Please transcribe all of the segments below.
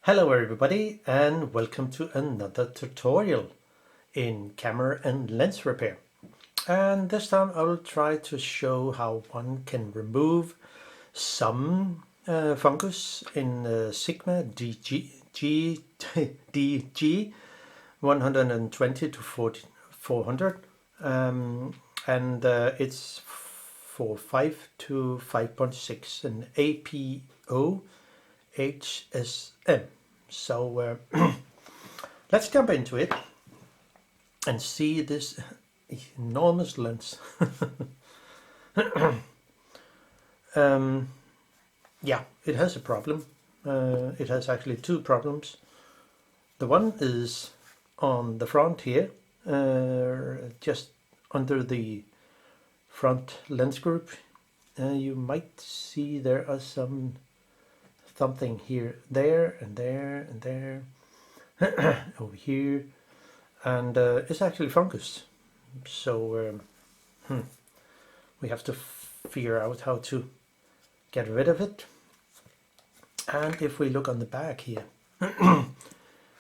Hello everybody and welcome to another tutorial in camera and lens repair. And this time I will try to show how one can remove some fungus in Sigma DG 120 to 400 and it's for 5 to 5.6 and APO HSM. So let's jump into it and see this enormous lens. Yeah, it has a problem. It has actually two problems. The one is on the front here, just under the front lens group. You might see there are something here, there, and there, and there, over here, and it's actually fungus. So we have to figure out how to get rid of it. And if we look on the back here,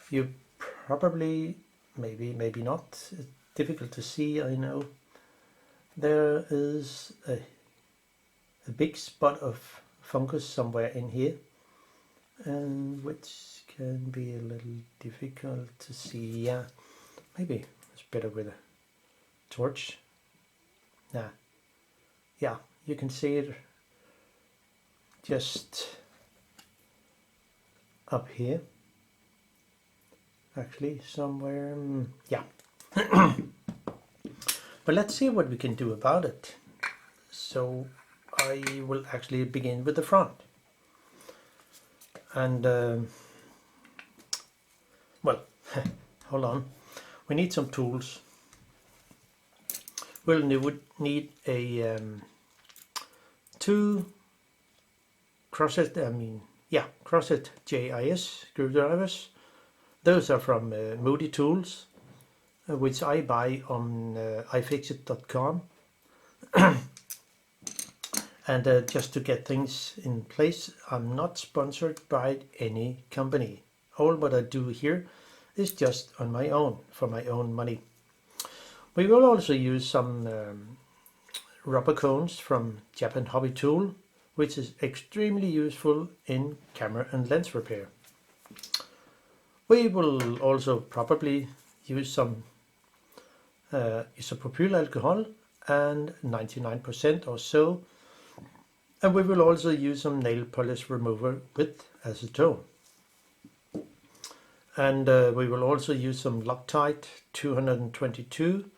you probably, maybe not, it's difficult to see, I know. There is a big spot of fungus somewhere in here, and which can be a little difficult to see. Yeah, maybe it's better with a torch. Yeah, you can see it just up here, actually somewhere. Yeah. But let's see what we can do about it. So I will actually begin with the front. And well, hold on, we need some tools. We'll need a two crossed JIS screwdrivers. Those are from Moody Tools, which I buy on ifixit.com. And just to get things in place, I'm not sponsored by any company. All what I do here is just on my own, for my own money. We will also use some rubber cones from Japan Hobby Tool, which is extremely useful in camera and lens repair. We will also probably use some isopropylalcohol and 99% or so. And we will also use some nail polish remover with acetone. And we will also use some Loctite 222.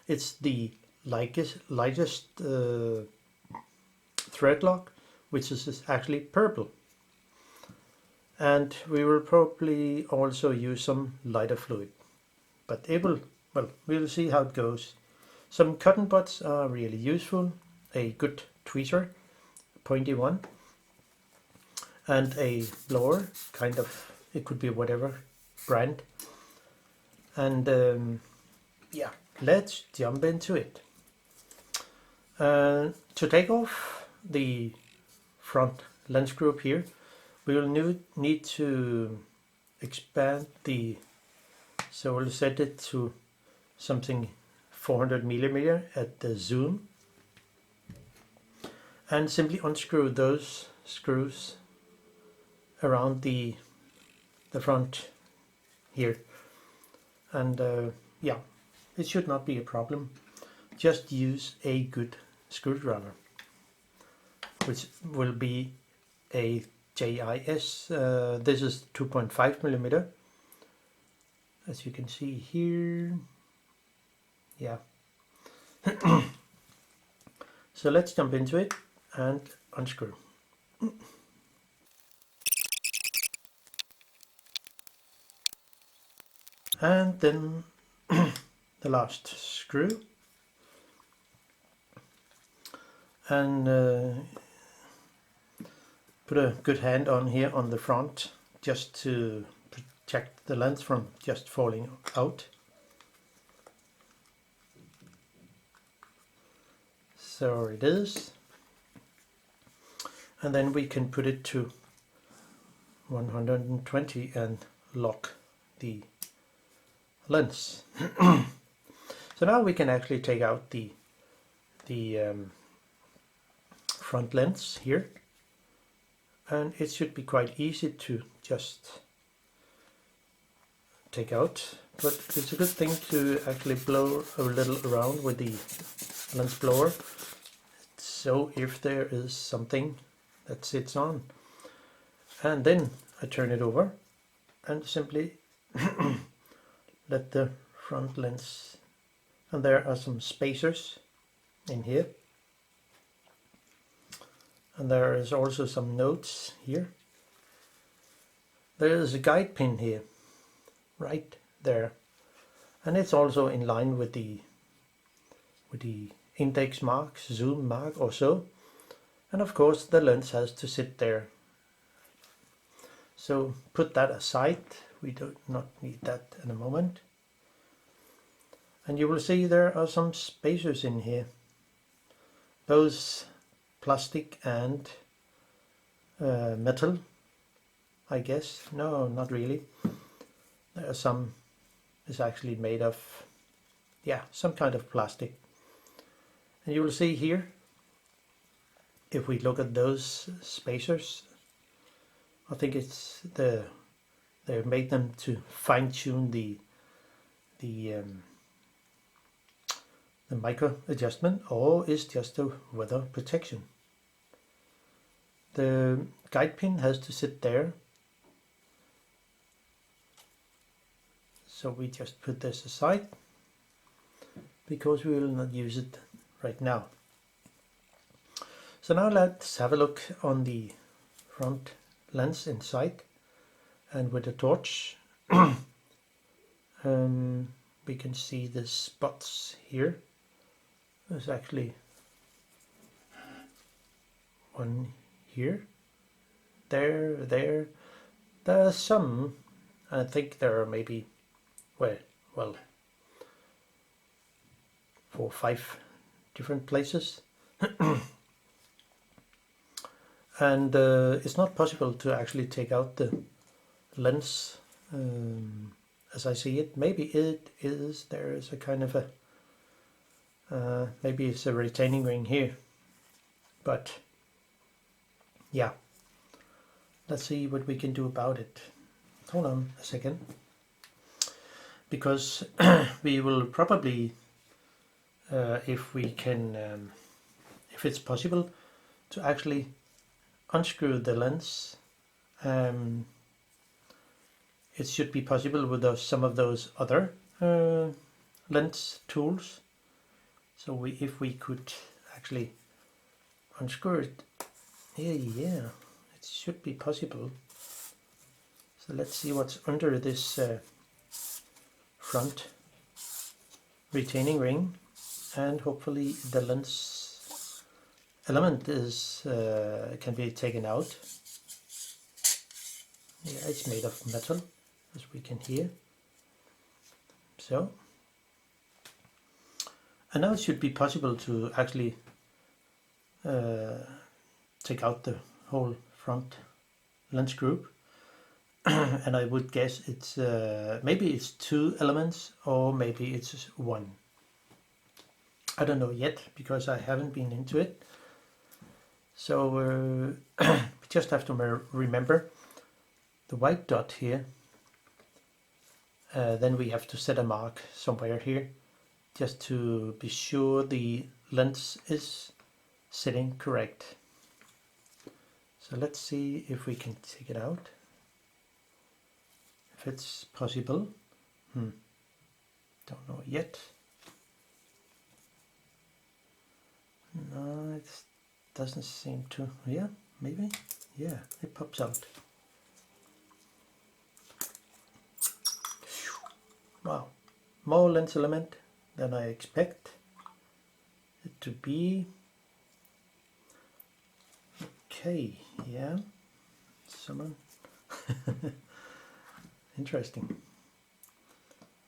It's the lightest thread lock, which is actually purple. And we will probably also use some lighter fluid. But we'll see how it goes. Some cotton buds are really useful. A good tweezer, pointy one, and a blower, kind of, it could be whatever brand. And yeah, let's jump into it. To take off the front lens group here, we will need to expand so we'll set it to something 400 millimeter at the zoom, and simply unscrew those screws around the front here. And yeah, it should not be a problem. Just use a good screwdriver, which will be a JIS. This is 2.5 millimeter, as you can see here. Yeah. So let's jump into it and unscrew. And then the last screw. And put a good hand on here on the front, just to protect the lens from just falling out. So it is. And then we can put it to 120 and lock the lens. So now we can actually take out the front lens here, and it should be quite easy to just take out, but it's a good thing to actually blow a little around with the lens blower, so if there is something that sits on, and then I turn it over and simply let the front lens, and there are some spacers in here, and there is also some notes here. There is a guide pin here, right there, and it's also in line with the index mark, zoom mark or so, and of course the lens has to sit there. So put that aside, we do not need that in a moment. And you will see there are some spacers in here, both plastic and metal, I guess. No, not really. There are some is actually made of, yeah, some kind of plastic. And you will see here, if we look at those spacers, I think it's they made them to fine-tune the micro adjustment, or is just a weather protection. The guide pin has to sit there, so we just put this aside because we will not use it right now. So now let's have a look on the front lens inside, and with a torch we can see the spots here. There's actually one here, there are some, I think there are maybe, well 4 or 5 different places. And it's not possible to actually take out the lens as I see it. Maybe it is, there is a kind of a maybe it's a retaining ring here, but yeah, let's see what we can do about it. Hold on a second, because we will probably if we can if it's possible to actually unscrew the lens, it should be possible with some of those other lens tools. So if we could actually unscrew it, yeah, it should be possible. So let's see what's under this front retaining ring, and hopefully the lens element is can be taken out. Yeah, it's made of metal, as we can hear. So, and now it should be possible to actually take out the whole front lens group. And I would guess it's maybe it's 2 elements, or maybe it's 1. I don't know yet, because I haven't been into it. So we just have to remember the white dot here. Then we have to set a mark somewhere here, just to be sure the lens is sitting correct. So let's see if we can take it out, if it's possible. Don't know yet. No, it doesn't seem to. Yeah, maybe. Yeah, it pops out. Wow, more lens element than I expect it to be. Okay, yeah, someone interesting.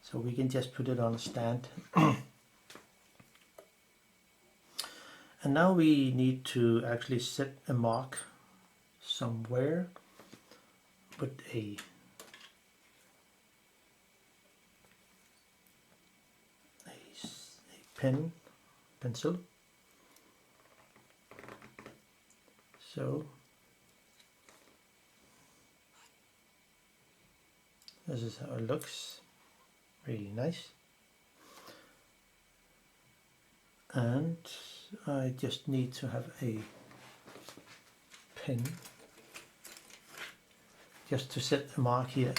So we can just put it on a stand. And now we need to actually set a mark somewhere. put a pencil. So this is how it looks, really nice. And I just need to have a pen just to set a mark here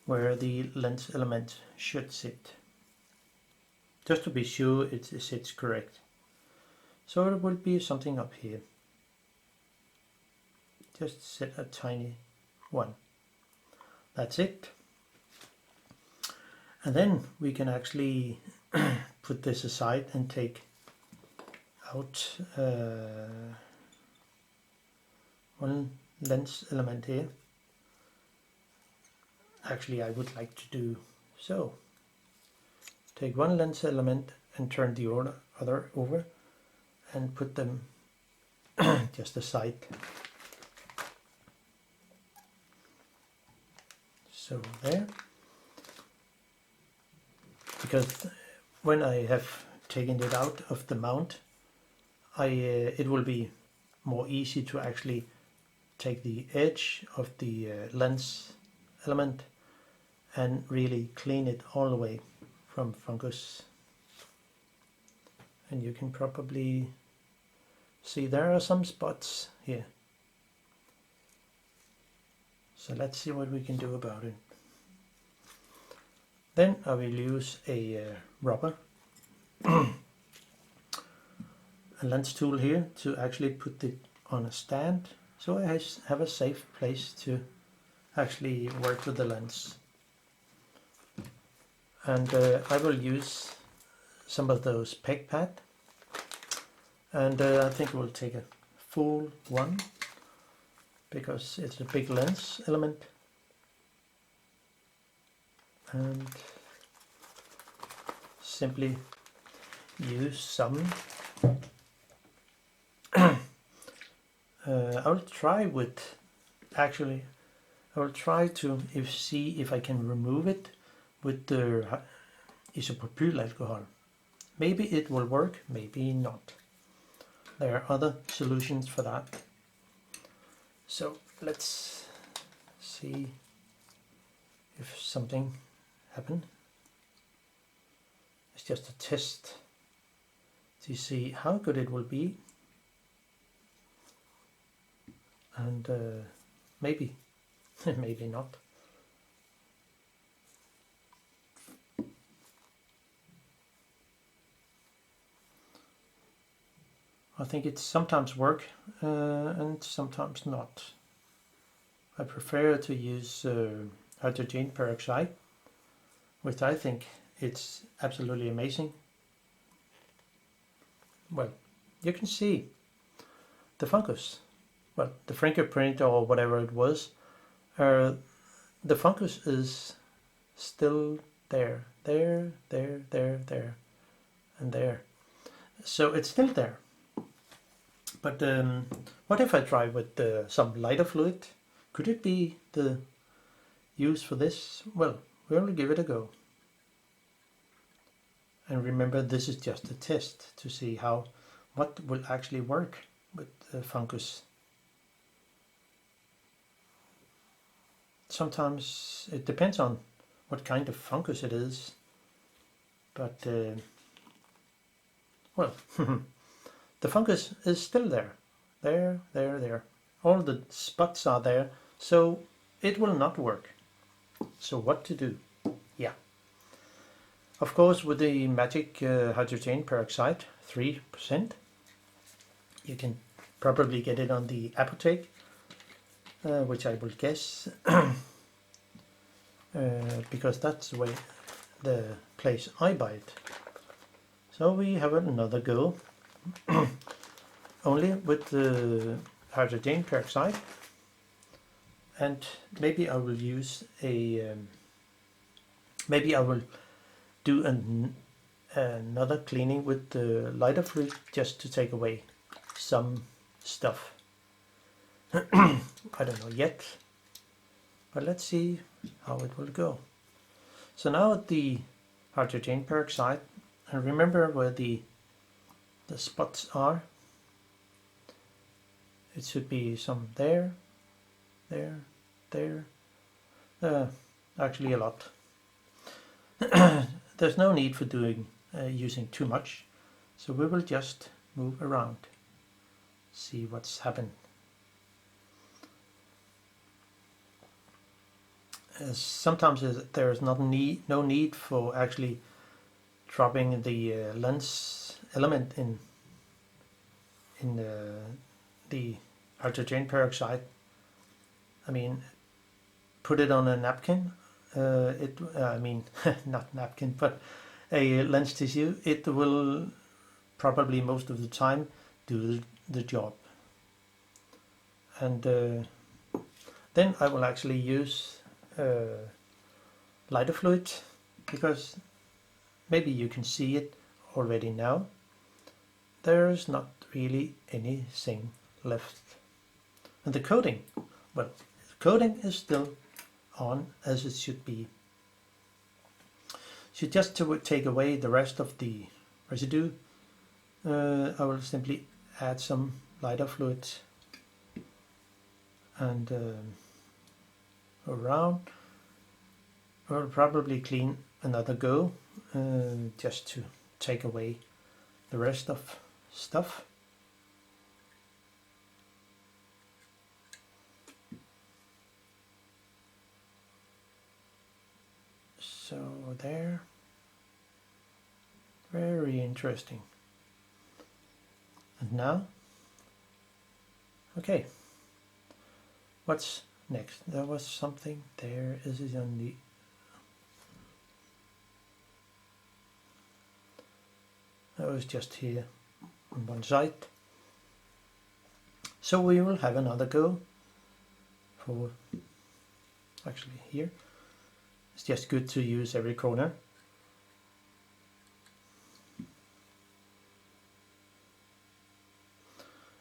where the lens element should sit, just to be sure it sits correct. So it will be something up here. Just set a tiny one. That's it. And then we can actually put this aside and take out one lens element here. Actually, I would like to do so. Take one lens element and turn the other over and put them just aside. So there. Because when I have taken it out of the mount, it will be more easy to actually take the edge of the lens element and really clean it all the way from fungus. And you can probably see there are some spots here. So let's see what we can do about it. Then I will use a rubber, a lens tool here to actually put it on a stand, so I have a safe place to actually work with the lens. And I will use some of those PEC-PAD, and I think we'll take a full one because it's a big lens element. And simply use some. I will try to see if I can remove it with the isopropylalcohol. Maybe it will work, maybe not. There are other solutions for that. So let's see if something happened. It's just a test to see how good it will be, and maybe maybe not. I think it sometimes works and sometimes not. I prefer to use hydrogen peroxide, which I think it's absolutely amazing. Well, you can see the fungus, well, the fingerprint or whatever it was, the fungus is still there, and there. So it's still there. But what if I try with some lighter fluid? Could it be the use for this? Well, we'll give it a go. And remember, this is just a test to see what will actually work with fungus. Sometimes it depends on what kind of fungus it is. But, well, the fungus is still there. There. All the spots are there, so it will not work. So what to do? Yeah. Of course, with the magic hydrogen peroxide, 3%, you can probably get it on the apotheke, which I will guess, because that's the place I buy it. So we have another go, only with the hydrogen peroxide, and maybe I will use maybe I will do another cleaning with the lighter fluid just to take away some stuff. I don't know yet. But let's see how it will go. So now the hydrogen peroxide, and remember where the spots are. It should be some there, actually a lot. There's no need for using too much, so we will just move around, see what's happened. Sometimes there is no need for actually dropping the lens element in the hydrogen peroxide. I mean, put it on a napkin. Not napkin, but a lens tissue. It will probably most of the time do the job. And then I will actually use lighter fluid, because maybe you can see it already now. There's not really anything left. And the coating, well, the coating is still on as it should be. So just to take away the rest of the residue, I will simply add some lighter fluid and around. I'll probably clean another go just to take away the rest of stuff. So there, very interesting. And now, okay, what's next? There was something there. Is it on the... That was just here on one side. So we will have another go for actually here. It's just good to use every corner.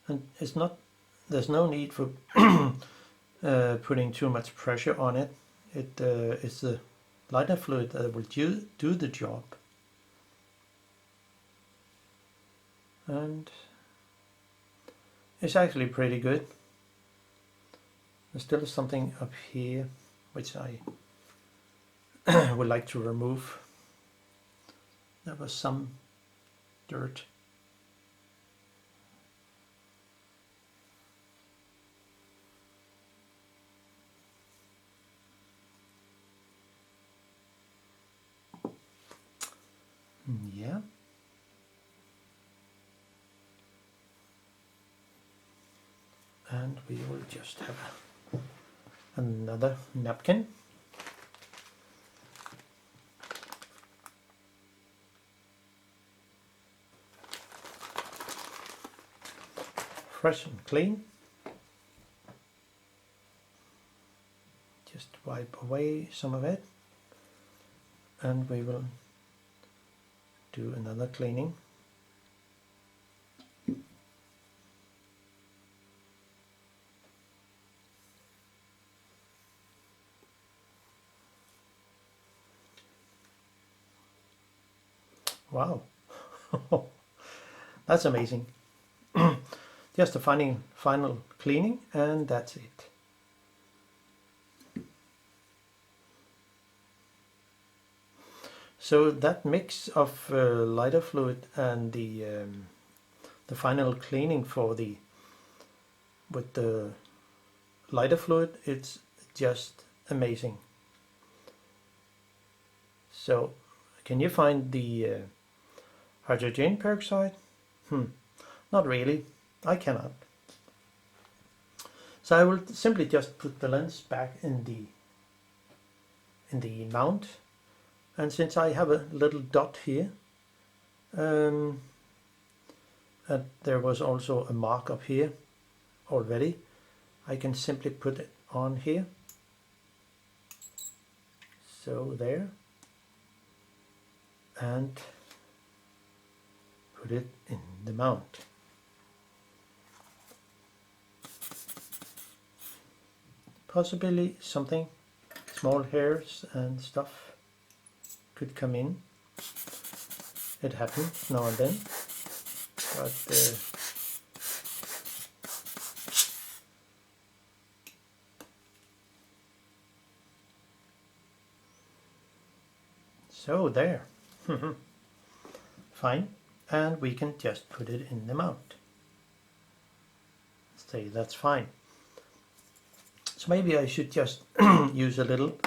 And it's not, there's no need for putting too much pressure on it. It's the lighter fluid that will do the job. And it's actually pretty good. There's still something up here which I would like to remove. There was some dirt. Yeah. And we will just have another napkin. Fresh and clean. Just wipe away some of it. And we will do another cleaning. Wow, that's amazing. Just a final cleaning, and that's it. So that mix of lighter fluid and the final cleaning with the lighter fluid, it's just amazing. So can you find the hydrogen peroxide? Not really. I cannot. So I will simply just put the lens back in the mount, and since I have a little dot here, and there was also a mark up here already, I can simply put it on here. So there, and put it in the mount. Possibly something small hairs and stuff could come in. It happens now and then, but so there. Fine, and we can just put it in the mount. Say that's fine. So maybe I should just use a little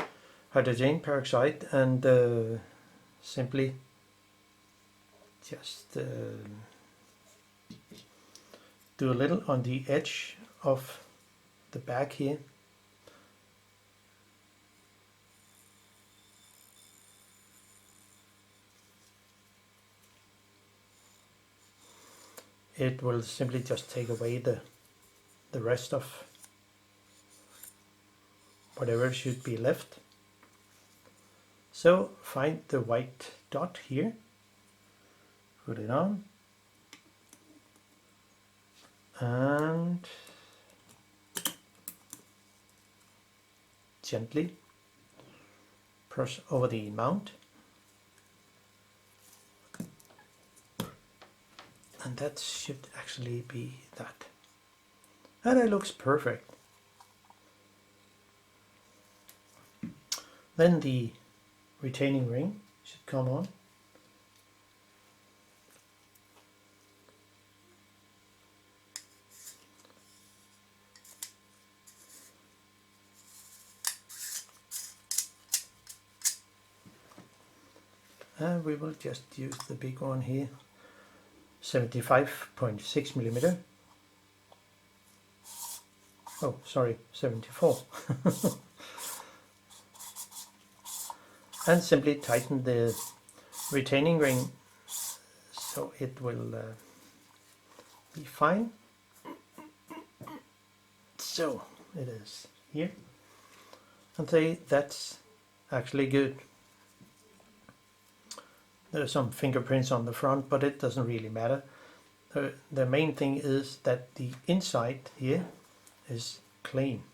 hydrogen peroxide and simply just do a little on the edge of the back here. It will simply just take away the rest of whatever should be left. So find the white dot here, put it on, and gently press over the mount, and that should actually be that. And it looks perfect. Then the retaining ring should come on. And we will just use the big one here, 75.6 millimeter. Oh, sorry, 74. And simply tighten the retaining ring so it will be fine. So it is here, and that's actually good. There are some fingerprints on the front, but it doesn't really matter. The main thing is that the inside here is clean.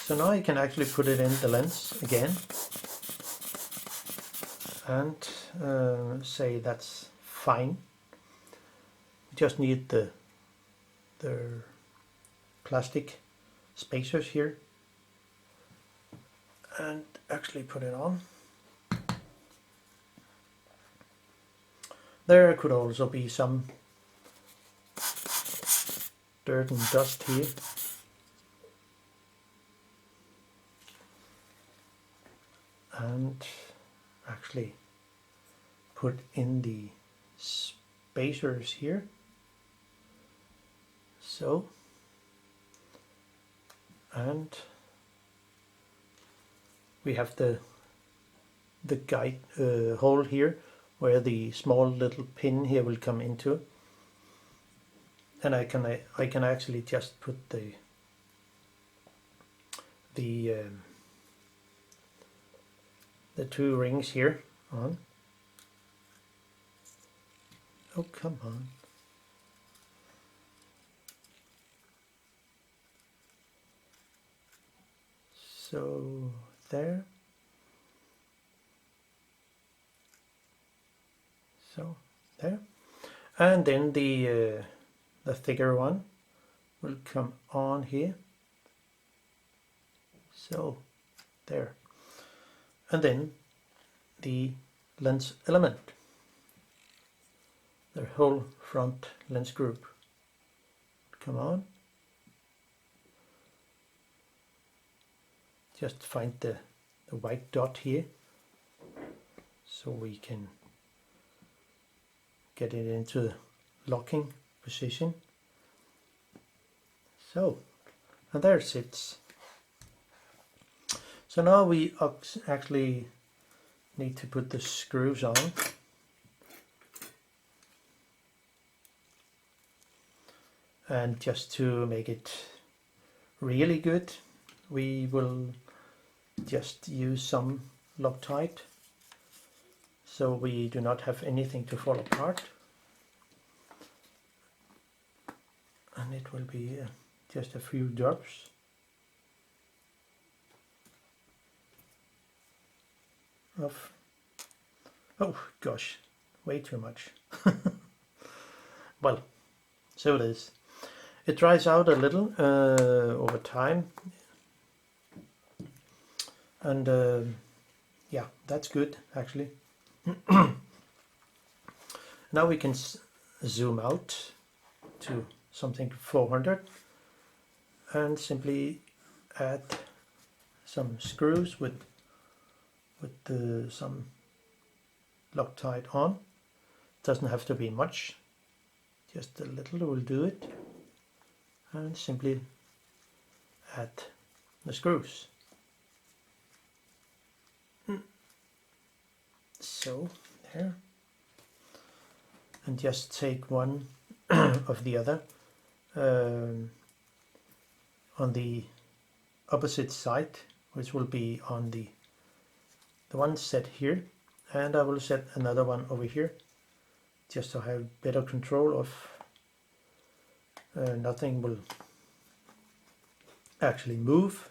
So now you can actually put it in the lens again and say that's fine. You just need the plastic spacers here and actually put it on. There could also be some dirt and dust here. And actually put in the spacers here. So, and we have the guide hole here where the small little pin here will come into, and I can actually just put the two rings here on. Oh, come on. So there. So there. And then the thicker one will come on here. So there. And then the lens element, the whole front lens group, come on. Just find the white dot here so we can get it into the locking position. So, and there it sits. So now we actually need to put the screws on. And just to make it really good, we will just use some Loctite so we do not have anything to fall apart. And it will be just a few drops. of, oh gosh, way too much. Well, so it is. It dries out a little over time, and yeah, that's good actually. Now we can zoom out to something 400 and simply add some screws with some Loctite on. Doesn't have to be much, just a little will do it, and simply add the screws. So there, and just take one of the other on the opposite side, which will be on the one set here, and I will set another one over here just to have better control of nothing will actually move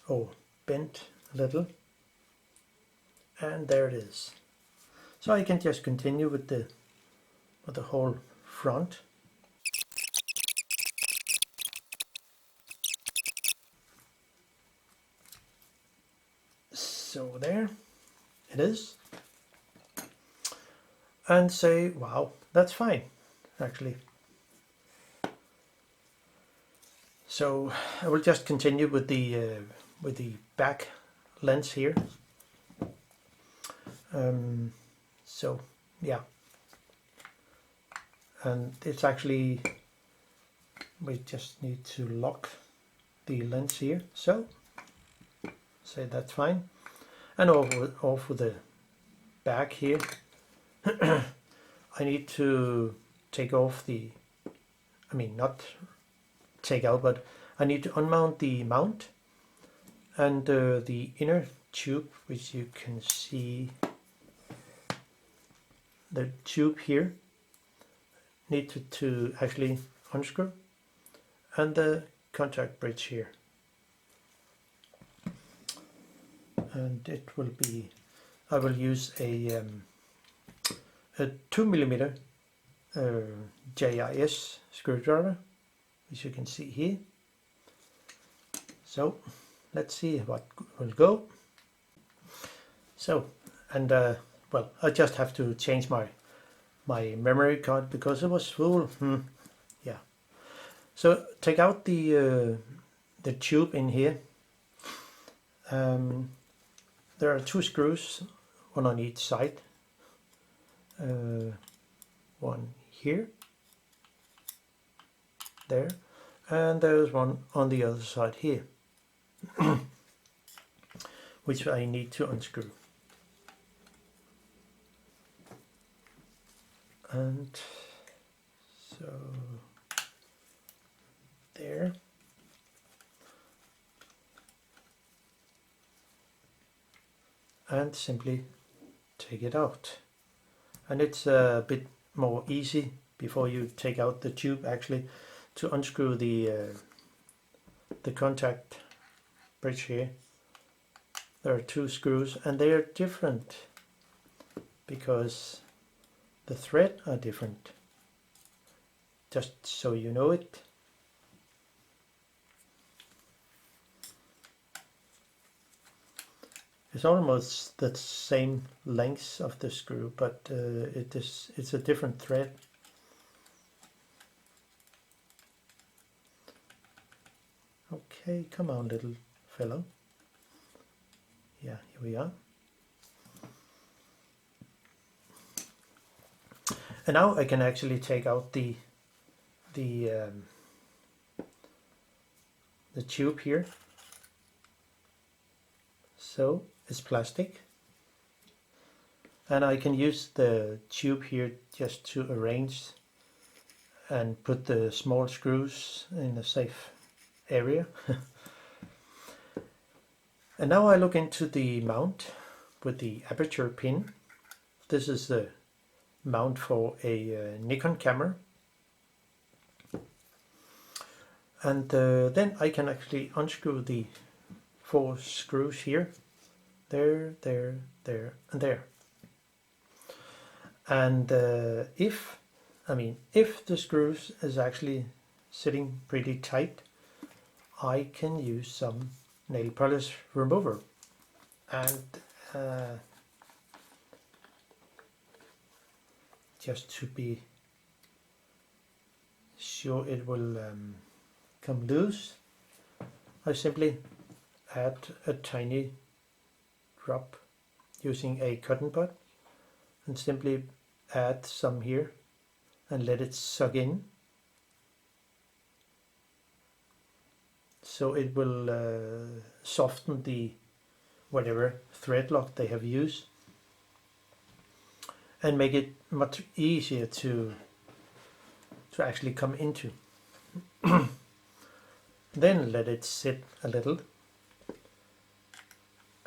or bend a little, and there it is. So I can just continue with the whole front. So there it is, and say, wow, that's fine actually. So I will just continue with the back lens here. So yeah, and it's actually, we just need to lock the lens here, so say that's fine. And over the back here, I need to take off the, I mean not take out, but I need to unmount the mount, and the inner tube, which you can see, the tube here, need to actually unscrew, and the contact bridge here. And it will be, I will use a 2mm JIS screwdriver, which you can see here. So let's see what will go. So, and well, I just have to change my memory card because it was full. Yeah. So take out the tube in here. There are 2 screws, one on each side. One here, there, and there's one on the other side here, which I need to unscrew. And so there. And simply take it out. And it's a bit more easy before you take out the tube actually to unscrew the contact bridge here. There are 2 screws, and they are different because the thread are different, just so you know it. It's almost the same length of the screw, but it's a different thread. Okay, come on, little fellow. Yeah, here we are. And now I can actually take out the tube here. So it's plastic, and I can use the tube here just to arrange and put the small screws in a safe area. And now I look into the mount with the aperture pin. This is the mount for a Nikon camera, and then I can actually unscrew the 4 screws here there, and there. And if the screws is actually sitting pretty tight, I can use some nail polish remover, and just to be sure it will come loose, I simply add a tiny drop using a cotton bud and simply add some here and let it suck in, so it will soften the whatever thread lock they have used and make it much easier to actually come into. Then let it sit a little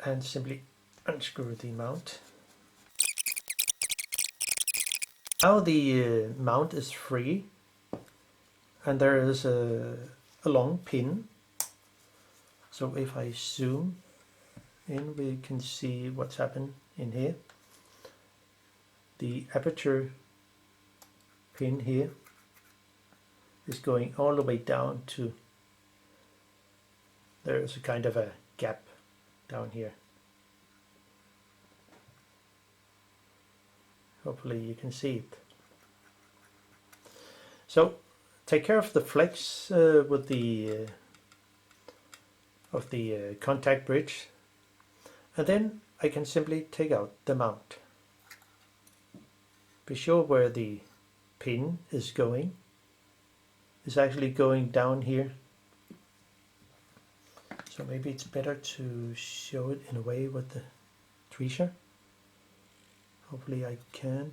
and simply unscrew the mount. Now the mount is free, and there is a long pin. So if I zoom in, we can see what's happened in here. The aperture pin here is going all the way down to, there's a kind of a gap down here. Hopefully you can see it. So take care of the flex with the contact bridge, and then I can simply take out the mount. Be sure where the pin is going. It's actually going down here. So maybe it's better to show it in a way with the tweezer. Hopefully I can.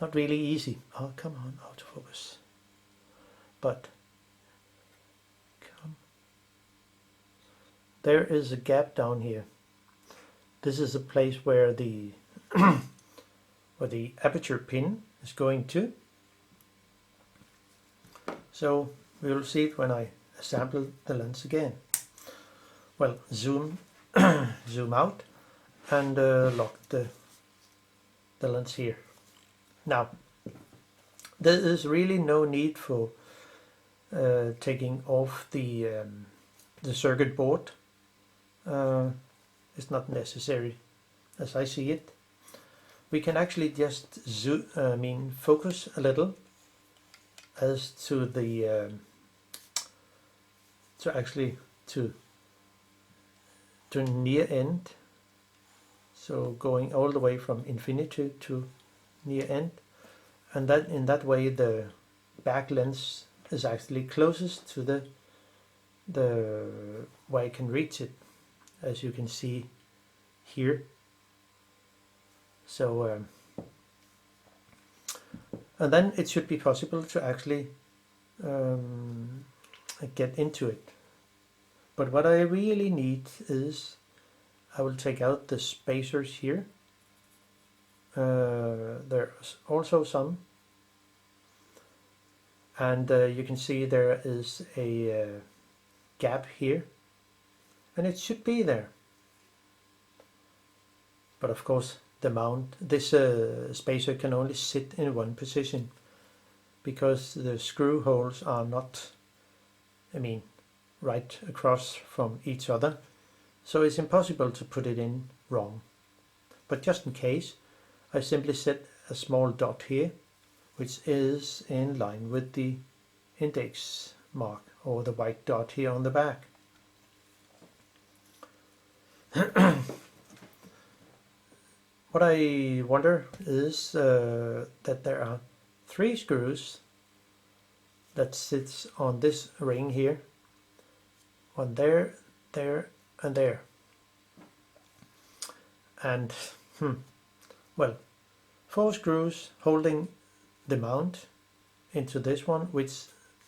Not really easy. Oh, come on, autofocus. But come. There is a gap down here. This is a place where the where the aperture pin is going to. So we will see it when I assemble the lens again. Well, zoom out and lock the lens here. Now, there is really no need for taking off the circuit board. It's not necessary, as I see it. We can actually just focus a little as to the to near end. So going all the way from infinity to near end, and that in that way the back lens is actually closest to the where I can reach it, as you can see here. So and then it should be possible to actually get into it. But what I really need is, I will take out the spacers here. There's also some, and you can see there is a gap here, and it should be there. But of course the mount, this spacer can only sit in one position because the screw holes are not, right across from each other, so it's impossible to put it in wrong. But just in case, I simply set a small dot here, which is in line with the index mark, or the white dot here on the back. What I wonder is that there are 3 screws that sits on this ring here, one there, there, and there. And well, 4 screws holding the mount into this one, which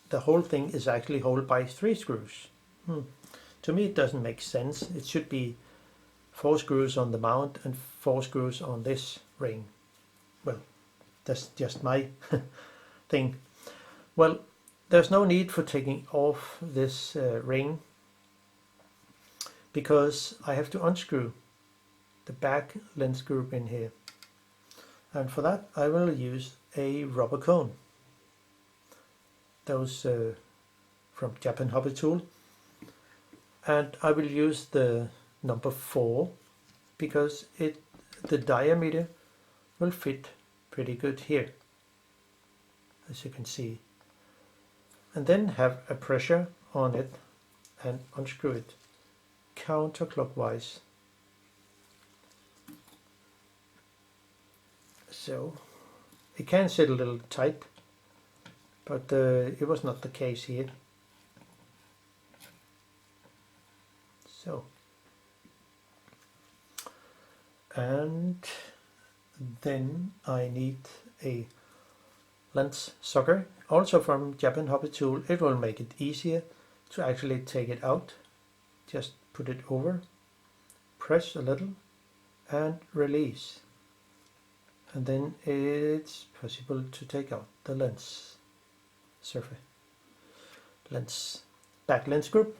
the whole thing is actually held by 3 screws. To me it doesn't make sense. It should be 4 screws on the mount and 4 screws on this ring. Well, that's just my thing. Well, There's no need for taking off this ring, because I have to unscrew the back lens group in here, and for that I will use a rubber cone, those from Japan Hobby Tool, and I will use the number 4 because the diameter will fit pretty good here, as you can see, and then have a pressure on it and unscrew it counterclockwise. So it can sit a little tight, but it was not the case here. So, and then I need a lens sucker, also from Japan Hobby Tool. It will make it easier to actually take it out. Just put it over, press a little and release, and then it's possible to take out the lens surface, back lens group.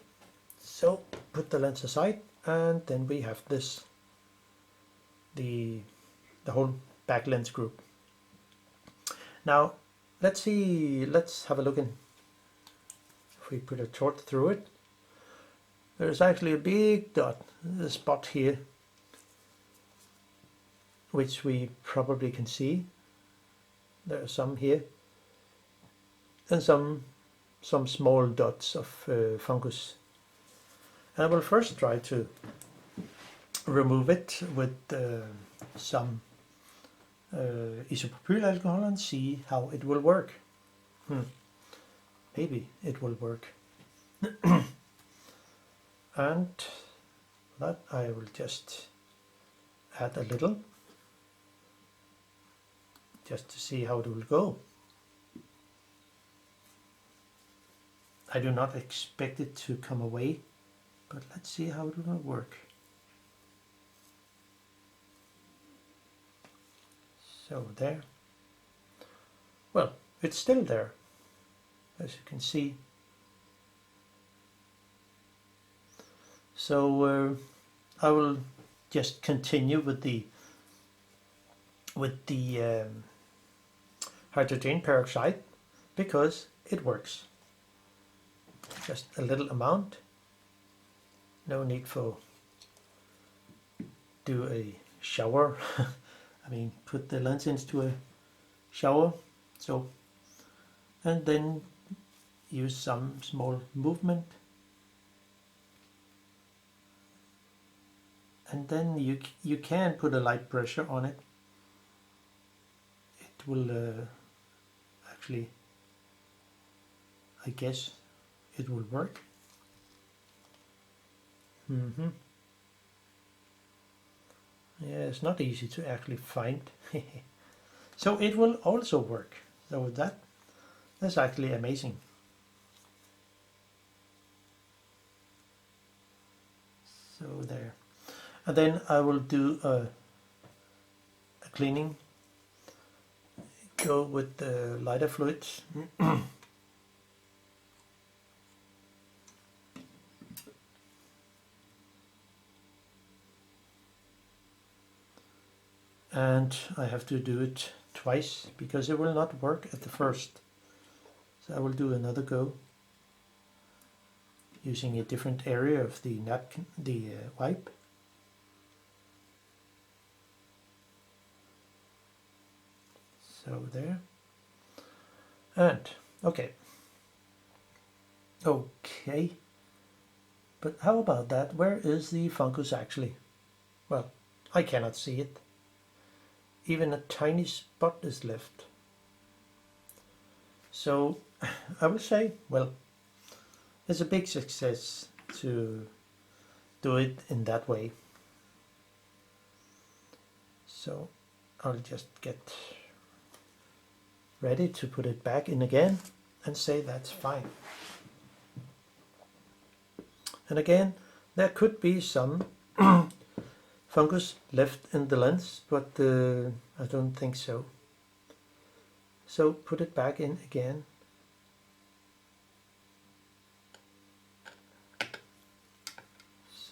So put the lens aside, and then we have this, the whole back lens group. Now let's have a look in. If we put a torch through it, there's actually a big dot, a spot here, which we probably can see. There are some here, and some small dots of fungus. And I will first try to remove it with some isopropylalcohol and see how it will work. Maybe it will work. And that I will just add a little, just to see how it will go. I do not expect it to come away, but let's see how it will work. So there. Well, it's still there, as you can see. So I will just continue with the hydrogen peroxide, because it works. Just a little amount. No need for do a shower. I mean, put the lens into a shower. So, and then use some small movement. And then you can put a light pressure on it. It will actually, I guess, it will work. Yeah, it's not easy to actually find. So it will also work. So that's actually amazing. So there. And then I will do a cleaning. Go with the lighter fluids. And I have to do it twice because it will not work at the first. So I will do another go using a different area of the napkin, the wipe. So there. And okay. But how about that? Where is the fungus actually? Well, I cannot see it. Even a tiny spot is left. So I will say, well, it's a big success to do it in that way. So I'll just get ready to put it back in again and say that's fine. And again, there could be some fungus left in the lens, but I don't think so. So put it back in again.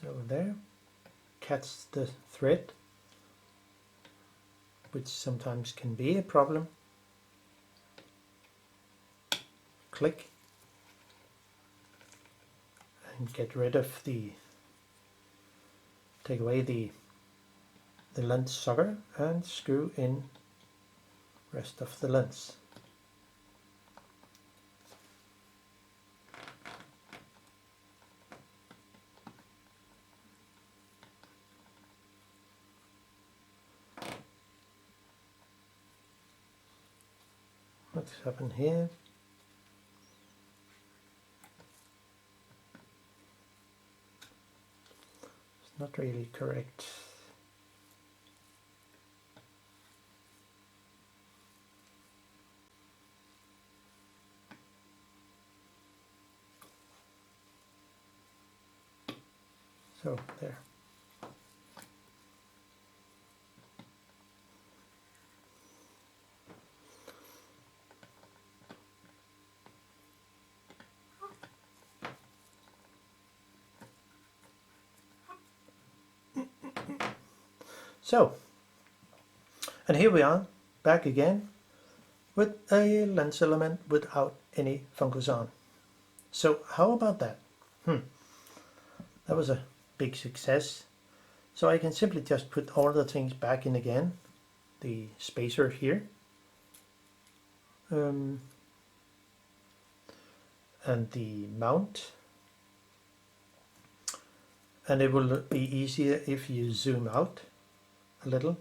So there, catch the thread, which sometimes can be a problem. Click and get rid of take away the lens sucker and screw in rest of the lens. What's happened here? It's not really correct. So there. So, and here we are, back again with a lens element without any fungus on. So how about that? That was a big success. So I can simply just put all the things back in again. The spacer here. And the mount. And it will be easier if you zoom out a little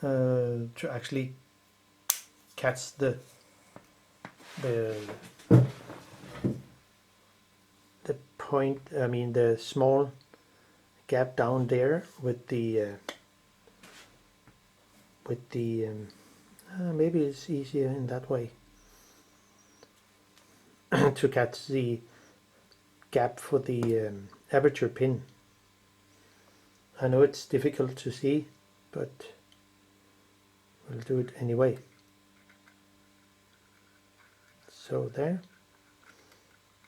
to actually catch the point, I mean the small gap down there with the maybe it's easier in that way to catch the gap for the aperture pin. I know it's difficult to see, but we'll do it anyway. So there,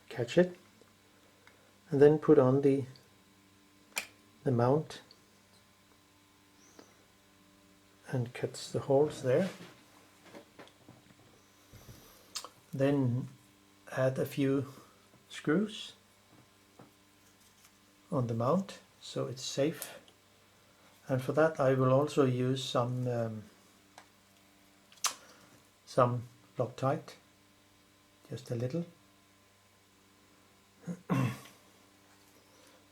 catch it, and then put on the mount and catch the holes there. Then add a few screws on the mount so it's safe, and for that I will also use some Loctite, just a little,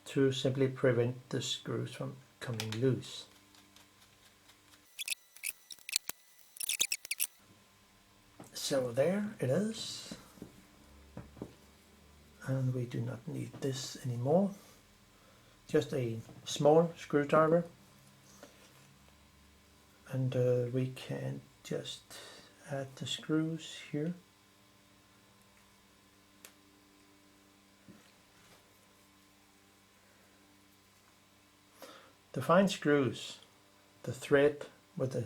to simply prevent the screws from coming loose. So there it is, and we do not need this anymore. Just a small screwdriver, and we can just add the screws here. The fine screws, the thread with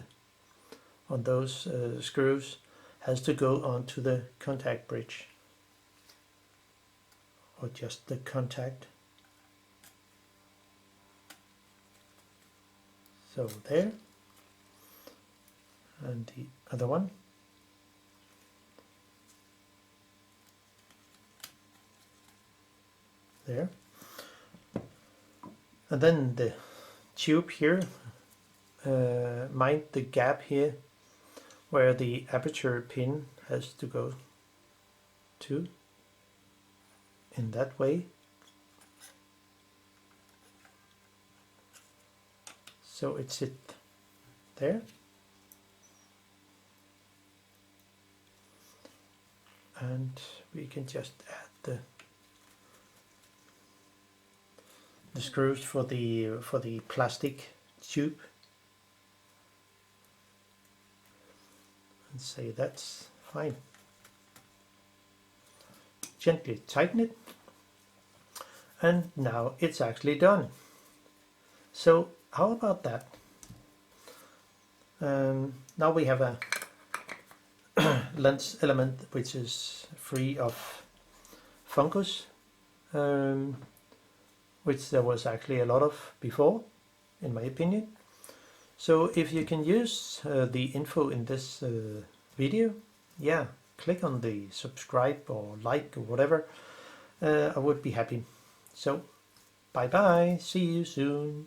on those screws has to go onto the contact bridge, or just the contact. So there, and the other one. There. And then the tube here, mind the gap here where the aperture pin has to go to, in that way. So it's there. And we can just add the screws for the plastic tube, and say that's fine. Gently tighten it, and now it's actually done. So how about that? Now we have a lens element which is free of fungus. which there was actually a lot of before, in my opinion. So if you can use the info in this video, yeah, click on the subscribe or like or whatever. I would be happy. So bye bye, see you soon.